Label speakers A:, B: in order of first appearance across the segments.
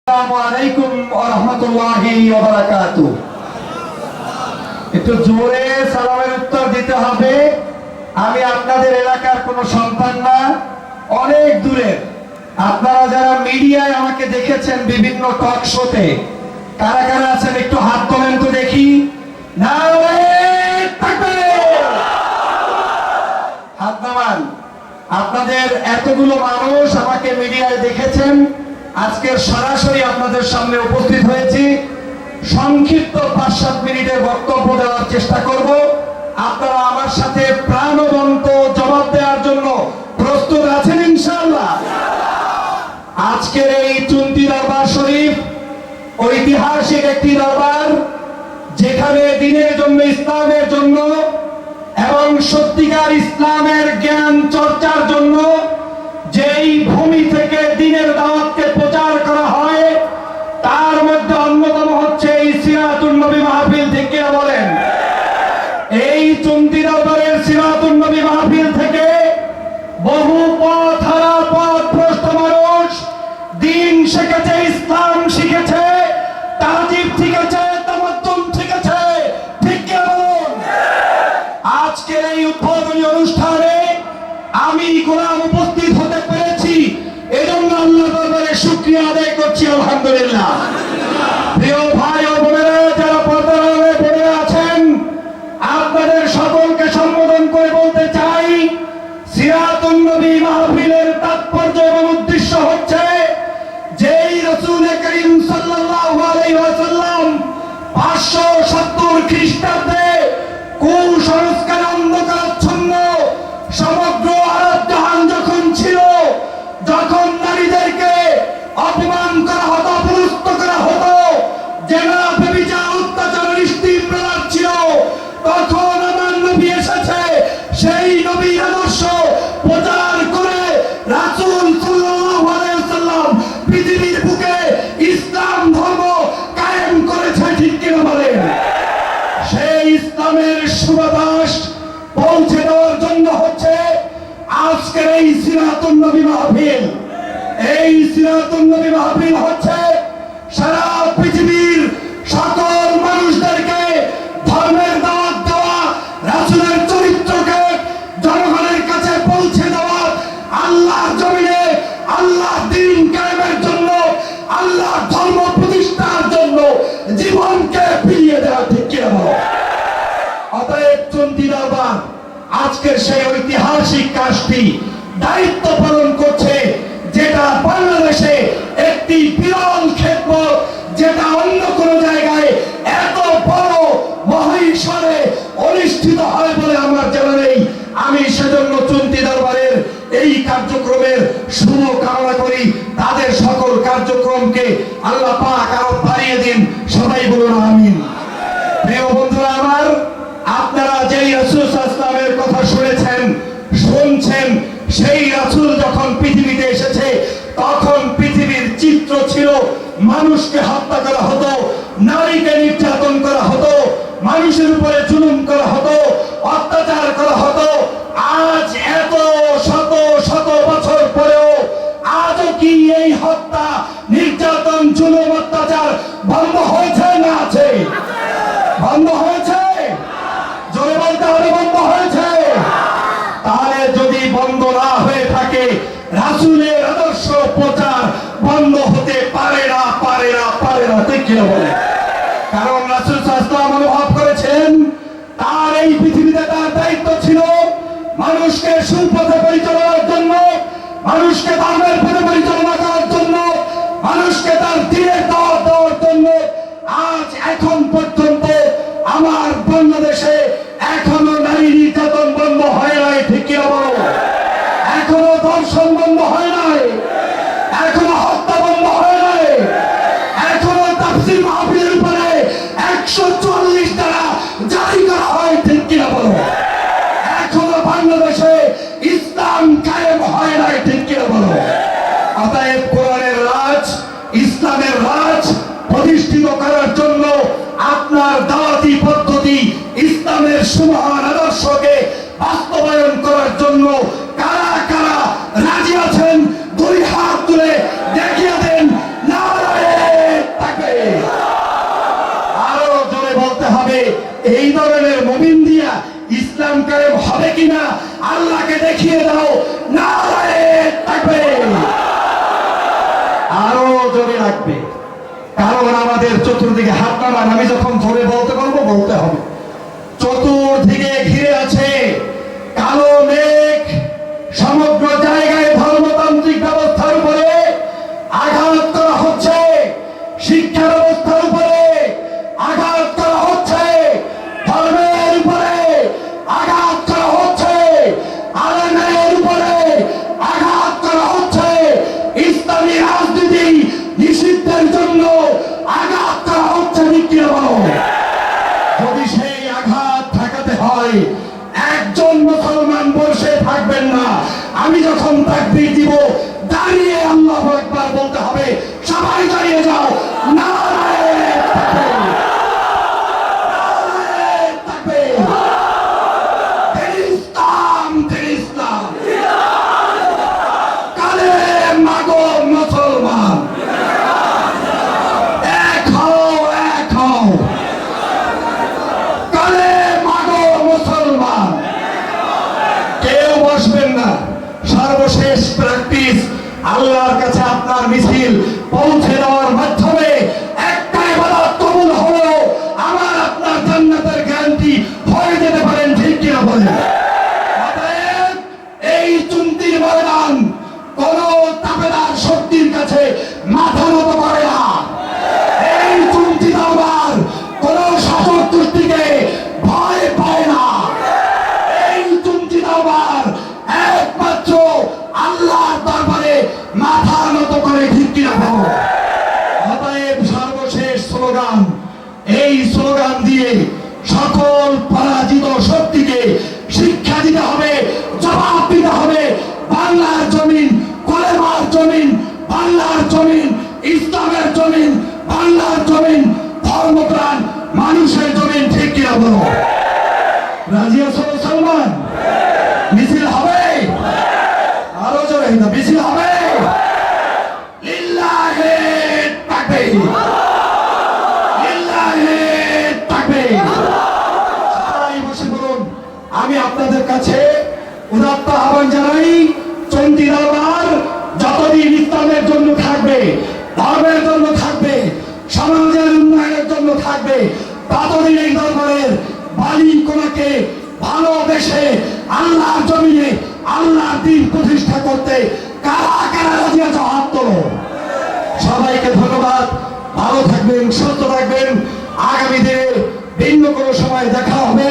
A: আসসালামু আলাইকুম ওয়া রাহমাতুল্লাহি ওয়া বারাকাতুহু। একটু জোরে সালামের উত্তর দিতে হবে। আমি আপনাদের এলাকার কোনো সন্তান না, অনেক দূরের। আপনারা যারা মিডিয়ায় আমাকে দেখেছেন বিভিন্ন টক শোতে, কারা কারা আছেন একটু হাত তোলেন তো দেখি। নারায়ে তাকবীর, হাত নামান। আপনাদের এতগুলো মানুষ আমাকে মিডিয়ায় দেখেছেন, আজকের সরাসরি আপনাদের সামনে উপস্থিত হয়েছি। সংক্ষিপ্ত 5-7 মিনিটের বক্তব্য দেওয়ার চেষ্টা করব। আপনারা আমার সাথে প্রাণবন্ত জবাব দেওয়ার জন্য প্রস্তুত আছেন ইনশাআল্লাহ? আজকের এই চুন্তি দরবার শরীফ ঐতিহাসিক একটি দরবার, যেখানে দ্বীনের জন্য, ইসলামের জন্য এবং সত্যিকার ইসলামের জ্ঞান চর্চার জন্য যেই ভূমি থেকে দ্বীনের দাওয়াতকে প্রচার করা হয়, তার মধ্যে অন্যতম হচ্ছে এই সিরাতুন নবী মাহফিল। ঠিক কিনা বলেন? এই চুন্তি দরবারের সিরাতুন নবী মাহফিল থেকে বহু পথ হারা, পথ ভ্রষ্ট মানুষ দ্বীন শিখেছে, ইসলাম শিখেছে, তাজিব শিখেছে, তামাদ্দুন শিখেছে। ঠিক কিনা বলুন? আজকের এই উদ্বোধনী অনুষ্ঠানে আমি গোলাম উপস্থিত হতে পেরেছি, এজন্য আল্লাহ দরবারে শুকরিয়া আদায় করছি, আলহামদুলিল্লাহ। প্রিয় ভাই ও বোনেরা, যারা পর্দার আড়ালে পড়ে আছেন, আপনাদের সকলকে সম্বোধন করে বলতে চাই, সিরাতুন নবী মাহফিলের তাৎপর্য এবং উদ্দেশ্য হচ্ছে যেই রাসূল করিম সাল্লাল্লাহু আলাইহি ওয়াসাল্লাম 570 খ্রিস্টাব্দে কুসংস্কার অন্ধকারাচ্ছন্ন সমগ্র আরব জাহান যখন ছিল, যখন নারীদেরকে অপমান করা হতো, অপদস্থ করা হতো, জেনা, ব্যভিচার, অত্যাচার, নিষ্ঠুরতা ছিল, তখন আমার নবী এসেছে। সেই নবীর আদর্শ প্রচার করে রাসূল সাল্লাল্লাহু আলাইহি ওয়াসাল্লাম পৃথিবীর বুকে ইসলাম ধর্ম কায়েম করেছে। ঠিক কিনা বলেন? সেই ইসলামের সুবাতাস পৌঁছে দেওয়ার জন্য হচ্ছে আজকের এই সিরাতুন নবী মাহফিল। এই সিরাতুন নবী মাহফিল হচ্ছে সারা পৃথিবীর সকল মানুষদেরকে ধর্মের দাওয়াত দেওয়া, রাসূলের চরিত্রকে জনগণের কাছে পৌঁছে দেওয়া, আল্লাহর জমিনে আল্লাহর দ্বীন কায়েমের জন্য, আল্লাহর ধর্ম প্রতিষ্ঠার জন্য জীবনকে বিলিয়ে দেওয়া। ঠিক কিনা বলো? অতএব চুন্তি দরবার আজকের সেই ঐতিহাসিক কাজটি দায়িত্ব পালন করছে, যেটা বাংলাদেশে একটি বিরল খেদমত, যেটা অন্য কোন জায়গায় এত বড় মহিষারে অনুষ্ঠিত হয় বলে আমার জানা নেই। আমি সেজন্য চুন্তি দরবারের এই কার্যক্রমের শুভ কামনা করি। তাদের সকল কার্যক্রমকে আল্লাহ পাক আরো বাড়িয়ে দিন। সবাই বলুন আমিন। প্রিয় বন্ধুরা আমার, আপনারা যেই রাসূল সাল্লাল্লাহু আলাইহি ওয়াসাল্লামের কথা শুনেছেন, শুনছেন, সেই রাসূল যখন পৃথিবীতে এসেছে, তখন পৃথিবীর চিত্র ছিল মানুষকে হত্যা করা হতো, নারীকে নির্যাতন করা হতো, মানুষের উপরে জুলুম করা হতো, অত্যাচার করা হতো। আজ এত শত শত বছর পরেও আজও কি এই হত্যা, নির্যাতন, জুলুম, অত্যাচার বন্ধ হয়েছে না আছে? বন্ধ হয়েছে? জোরে বলতে হবে, বন্ধ হয়েছে? তাহলে যদি বন্ধ না হয়ে থাকে, রাসূলের আদর্শ প্রচার বন্ধ হতে পারে না, পারে না, পারে না। ঠিক কিনা বলে? কারণ রাসূল সাল্লাল্লাহু আলাইহি ওয়াসাল্লাম অনুভব করেছেন, তার এই পৃথিবীতে তার দায়িত্ব ছিল মানুষকে সুপথে পরিচালনার জন্য, মানুষকে ধর্মের পথে পরিচালনা করার জন্য, মানুষকে তার দ্বীনের দাওয়াত দেওয়ার জন্য। আজ এখন পর্যন্ত আমার বাংলাদেশে এখনো নারী নির্যাতন বন্ধ হয় নাই। ঠিক কিনা বলো? এখনো ধর্ষণ বন্ধ হয় নাই, এখনো হত্যা বন্ধ হয় নাই, এখনো তাফসীর মাহফিলের উপরে 144 ধারা জারি করা হয়। ঠিক কিনা বলো? এখনো বাংলাদেশে ইসলাম কায়েম হয় নাই। ঠিক কিনা বলো? অতএব কোরআনের রাজ, ইসলামের রাজ প্রতিষ্ঠিত করার জন্য আপনার দাওয়াতি পদ্ধতি, ইসলামের সুমহান আদর্শকে বাস্তবায়ন করার জন্য কারা কারা রাজি আছেন? দুই হাত তুলে দেখিয়ে দেন। নারায়ে এই ধরনের মুমিন দিয়া ইসলাম কায়েম হবে কিনা আল্লাহকে দেখিয়ে দাও। নারায়ে তাকবীর। আরো জোরে রাখবে, কারণ আমাদের চতুর্দিকে হাত নামান। আমি যখন ধরে বলতে পারবো বলতে হবে। চতুর্দিকে ঘিরে আছে কালো মেঘ। সমগ্র জায়গায় ধর্মতান্ত্রিক ব্যবস্থার উপরে আঘাত করা হচ্ছে, শিক্ষা ব্যবস্থার উপরে আঘাত করা হচ্ছে, ধর্মের উপরে আঘাত করা হচ্ছে, আলেমের উপরে আঘাত করা হচ্ছে, ইসলামী রাজনীতি নিষিদ্ধের জন্য আঘাত করা হচ্ছে। যদি সেই আঘাত ঠেকাতে হয় একজন মুসলমান বসে থাকবেন না। আমি যখন তাকবীর দিব দাঁড়িয়ে আল্লাহু আকবার বলতে হবে। সবাই দাঁড়িয়ে যাও। নারায়ে তাকবীর, নারায়ে তাকবীর। ইসলাম ইসলাম, কালেমা গো মুসলমান, এক হও এক হও। কালেমা গো মুসলমান। কেউ বসবেন না। সর্বশেষ প্র্যাকটিস আল্লাহর কাছে আপনার মিছিল পৌঁছে দেওয়ার মাধ্যমে একটা ইবাদত কবুল হলো আমার আপনার জান্নাতের গ্যারান্টি হয়ে যেতে পারেন। ঠিক কিনা বলেন? অতএব এই চুন্তির ময়দান কোন তাবেদার শক্তির কাছে মাথা নত করে না। এই চুন্তি দরবার কোন শাসক গোষ্ঠীকে ভয় পায় না। এই চুন্তি দরবার একমাত্র আল্লাহর দরবারে মাথা নত করে। ঠিক কিনা বলো? অতএব সর্বশেষ স্লোগান, এই স্লোগান দিয়ে সকল পরাজিত শক্তিকে শিক্ষা দিতে হবে, জবাব দিতে হবে। বাংলার জমিন কলেমার জমিন, বাংলার জমিন ইসলামের জমিন, বাংলার জমিন ধর্মপ্রাণ মানুষের জমিন। ঠিক কিনা বলো? রাজি আছো মুসলমান? মিছিল হবে, আরো জোরে মিছিল হবে। লিল্লাহি তাকবীর, লিল্লাহি তাকবীর। সবাই বসে বলুন। আমি আপনাদের কাছে উদাত্ত আহ্বান জানাই, চন্ডী দরবার যতদিন ইসলামের জন্য থাকবে, ধর্মের জন্য থাকবে, সমাজের উন্নয়নের জন্য থাকবে, ততদিন এই দরবারের বাণী কোনাকে ভালোবেসে আল্লাহর জমিনে আল্লাহর দ্বীন প্রতিষ্ঠা করতে কারা কারা রাজি আছে হাত তোলো। সবাইকে ধন্যবাদ। ভালো থাকবেন, সুস্থ থাকবেন। আগামী দিনে ভিন্ন কোনো সময় দেখা হবে।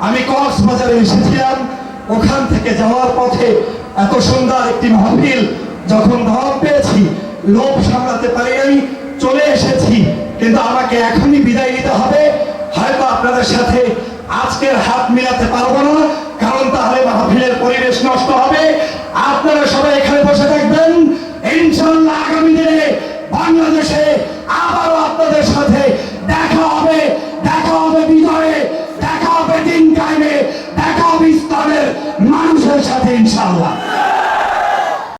A: আমি কক্সবাজারে এসেছিলাম, ওখান থেকে যাওয়ার পথে এত সুন্দর একটি মাহফিল যখন ধরম পেয়েছি লোভ সামলাতে পারি নাই, চলে এসেছি। কিন্তু আমাকে এখনই বিদায় নিতে হবে। হয়তো আপনাদের সাথে আজকের হাত মিলাতে পারবো না, কারণ তাহলে মাহফিলের পরিবেশ নষ্ট হবে। আপনারা সবাই